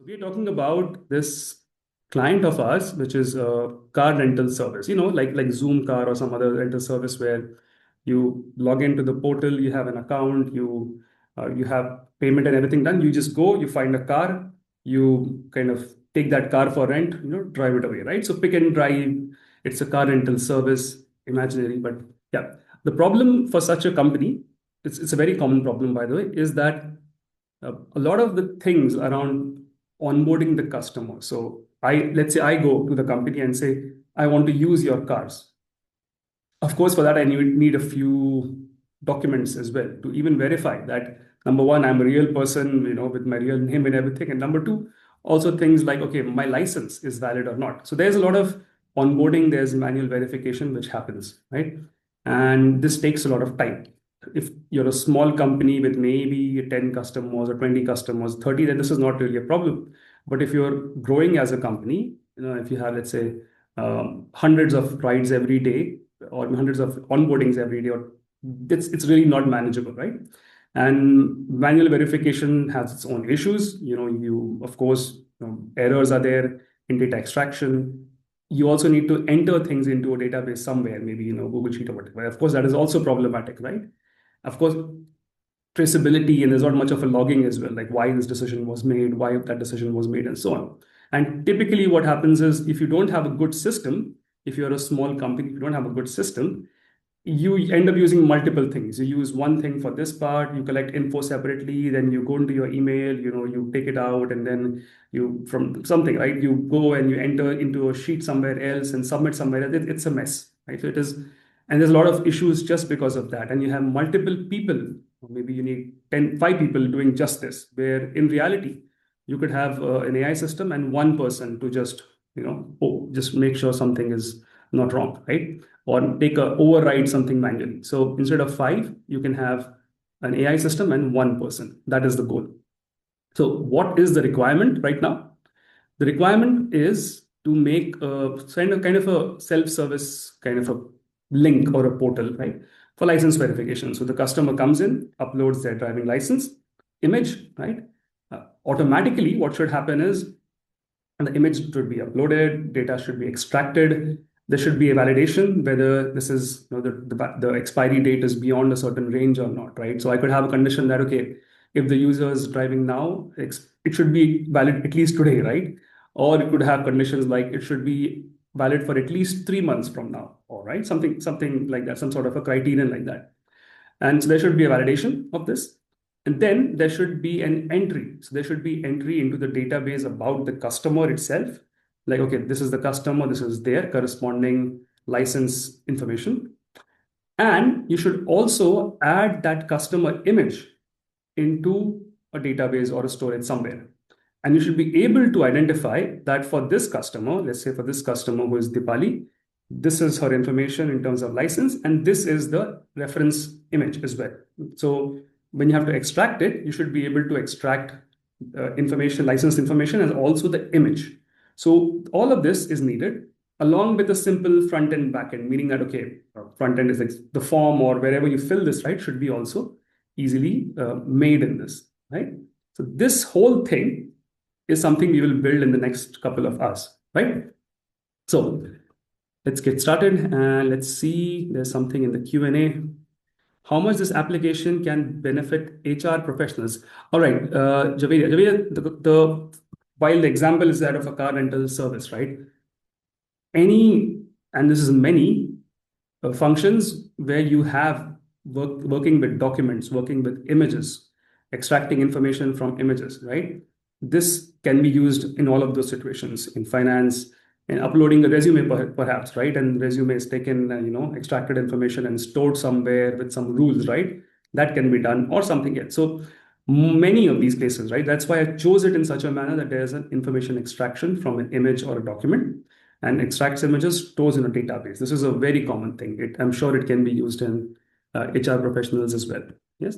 We're talking about this client of ours, which is a car rental service, like Zoom Car or some other rental service where you log into the portal, you have an account, you have payment and everything done. You just go, you find a car, you kind of take that car for rent, drive it away, right? So pick and drive, it's a car rental service, imaginary, but yeah. The problem for such a company, it's a very common problem, by the way, is that a lot of the things around onboarding the customer. So let's say I go to the company and say, I want to use your cars. Of course, for that, I need a few documents as well to even verify that number one, I'm a real person, with my real name and everything. And number two, also things like, okay, my license is valid or not. So there's a lot of onboarding, there's manual verification, which happens, right? And this takes a lot of time. If you're a small company with maybe 10 customers or 20 customers, 30, then this is not really a problem. But if you're growing as a company, if you have, let's say, hundreds of rides every day, or hundreds of onboardings every day, or it's really not manageable, right? And manual verification has its own issues. You of course, errors are there in data extraction. You also need to enter things into a database somewhere, maybe Google Sheet or whatever. Of course, that is also problematic, right? Of course, traceability, and there's not much of a logging as well, like why this decision was made, why that decision was made, and so on. And typically what happens is if you don't have a good system, if you're a small company, you don't have a good system, you end up using multiple things. You use one thing for this part, you collect info separately, then you go into your email, you take it out, and then you from something, right? You go and you enter into a sheet somewhere else and submit somewhere else. It's a mess, right? So it is, and there's a lot of issues just because of that. And you have multiple people, or maybe you need 5 people doing just this, where in reality, you could have an AI system and one person to just, just make sure something is not wrong, right? Or override something manually. So instead of 5, you can have an AI system and one person. That is the goal. So what is the requirement right now? The requirement is to make a kind of a self-service kind of a link or a portal, right, for license verification. So the customer comes in, uploads their driving license image, right? Automatically, what should happen is the image should be uploaded, data should be extracted. There should be a validation whether this is the expiry date is beyond a certain range or not, right? So I could have a condition that, okay, if the user is driving now, it should be valid at least today, right? Or it could have conditions like it should be valid for at least 3 months from now, all right? Something like that, some sort of a criterion like that. And so there should be a validation of this. And then there should be an entry. So there should be entry into the database about the customer itself. Like, okay, this is the customer, this is their corresponding license information. And you should also add that customer image into a database or a storage somewhere. And you should be able to identify that for this customer, let's say for this customer who is Dipali, this is her information in terms of license, and this is the reference image as well. So when you have to extract it, you should be able to extract information, license information, and also the image. So all of this is needed along with a simple front end, back end, meaning that, okay, front end is like the form or wherever you fill this, right, should be also easily made in this, right? So this whole thing is something we will build in the next couple of hours, right? So let's get started and let's see, there's something in the Q&A. How much this application can benefit HR professionals? All right, Javeria, while the example is that of a car rental service, right? And this is many functions where you have working with documents, working with images, extracting information from images, right? This can be used in all of those situations, in finance, and uploading a resume perhaps, right? And resume is taken, extracted information and stored somewhere with some rules, right? That can be done, or something else. So many of these cases, right? That's why I chose it in such a manner that there's an information extraction from an image or a document, and extracts images, stores in a database. This is a very common thing. I'm sure it can be used in HR professionals as well. Yes.